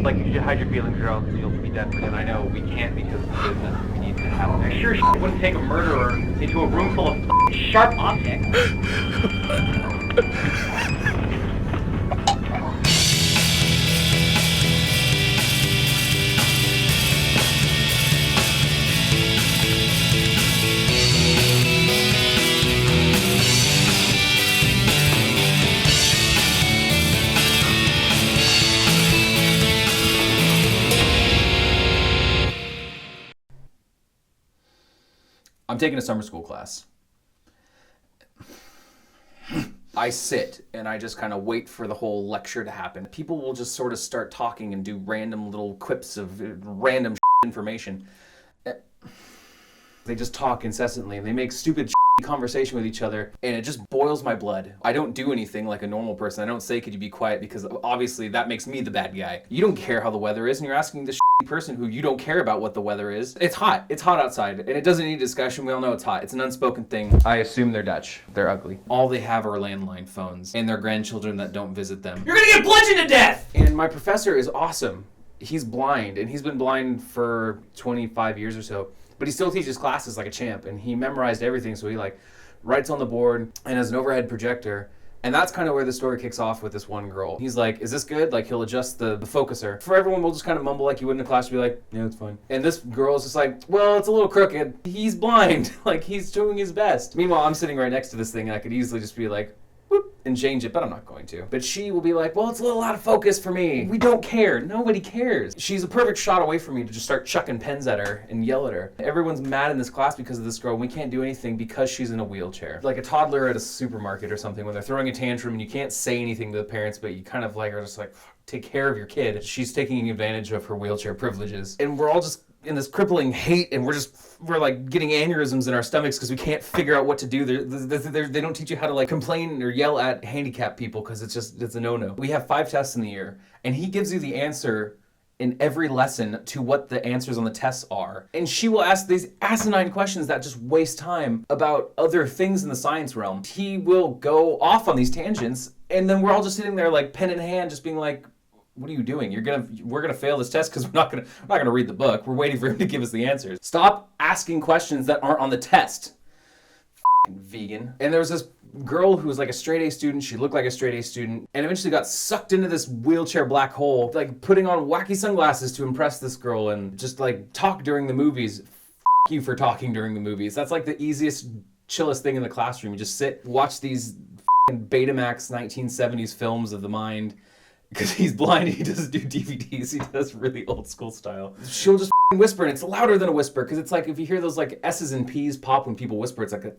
like, you should hide your feelings or else you'll be dead for him. I know, we can't because of business. We need to have him. I sure wouldn't take a murderer into a room full of sharp objects. I'm taking a summer school class. I sit and I just kind of wait for the whole lecture to happen. People will just sort of start talking and do random little quips of random information. They just talk incessantly and they make stupid conversation with each other, and it just boils my blood. I don't do anything like a normal person. I don't say, could you be quiet, because obviously that makes me the bad guy. You don't care how the weather is, and you're asking this person who you don't care about what the weather is. It's hot. It's hot outside, and it doesn't need discussion. We all know it's hot. It's an unspoken thing. I assume they're Dutch. They're ugly. All they have are landline phones and their grandchildren that don't visit them. You're gonna get bludgeoned to death! And my professor is awesome. He's blind, and he's been blind for 25 years or so. But he still teaches classes like a champ, and he memorized everything, so he writes on the board and has an overhead projector. And that's kind of where the story kicks off with this one girl. He's like, is this good? Like, he'll adjust the focuser. For everyone, we'll just kind of mumble like you would in a class, be like, yeah, it's fine. And this girl is just like, well, it's a little crooked. He's blind. Like, he's doing his best. Meanwhile, I'm sitting right next to this thing, and I could easily just be like, whoop, and change it, but I'm not going to. But she will be like, well, it's a little out of focus for me. We don't care. Nobody cares. She's a perfect shot away from me to just start chucking pens at her and yell at her. Everyone's mad in this class because of this girl. We can't do anything because she's in a wheelchair. Like a toddler at a supermarket or something when they're throwing a tantrum and you can't say anything to the parents, but you kind of like are just like, take care of your kid. She's taking advantage of her wheelchair privileges. And we're all just in this crippling hate, and we're like getting aneurysms in our stomachs because we can't figure out what to do. They don't teach you how to like complain or yell at handicapped people because it's a no-no. We have 5 tests in the year, and he gives you the answer in every lesson to what the answers on the tests are. And she will ask these asinine questions that just waste time about other things in the science realm. He will go off on these tangents, and then we're all just sitting there like pen in hand, just being like, what are you doing? We're gonna fail this test because we're not gonna read the book. We're waiting for him to give us the answers. Stop asking questions that aren't on the test. F***ing vegan. And there was this girl who was like a straight A student. She looked like a straight A student, and eventually got sucked into this wheelchair black hole, like putting on wacky sunglasses to impress this girl and just like talk during the movies. F*** you for talking during the movies. That's like the easiest, chillest thing in the classroom. You just sit, watch these f***ing Betamax 1970s films of the mind. Because he's blind and he doesn't do DVDs, he does really old school style. She'll just whisper, and it's louder than a whisper, because it's like if you hear those like S's and P's pop when people whisper, it's like a...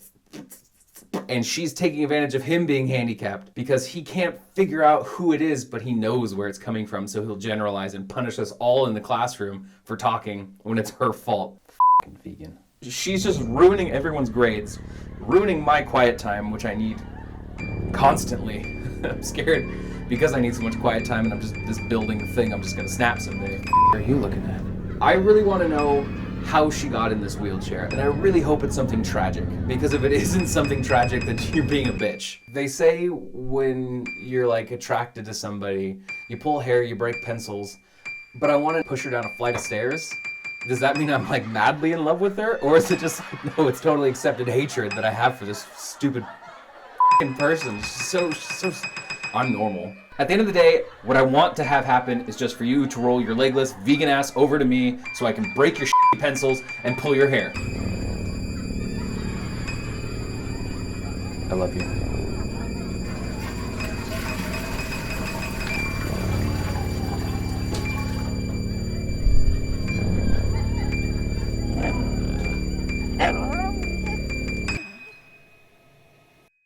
And she's taking advantage of him being handicapped because he can't figure out who it is, but he knows where it's coming from, so he'll generalize and punish us all in the classroom for talking when it's her fault. F***ing vegan. She's just ruining everyone's grades, ruining my quiet time, which I need constantly. I'm scared. Because I need so much quiet time and I'm just this building thing, I'm just gonna snap someday. What are you looking at? I really want to know how she got in this wheelchair, and I really hope it's something tragic. Because if it isn't something tragic, then you're being a bitch. They say when you're like attracted to somebody, you pull hair, you break pencils, but I want to push her down a flight of stairs. Does that mean I'm like madly in love with her? Or is it just like, no, it's totally accepted hatred that I have for this stupid person? So I'm normal. At the end of the day, what I want to have happen is just for you to roll your legless vegan ass over to me so I can break your pencils and pull your hair. I love you.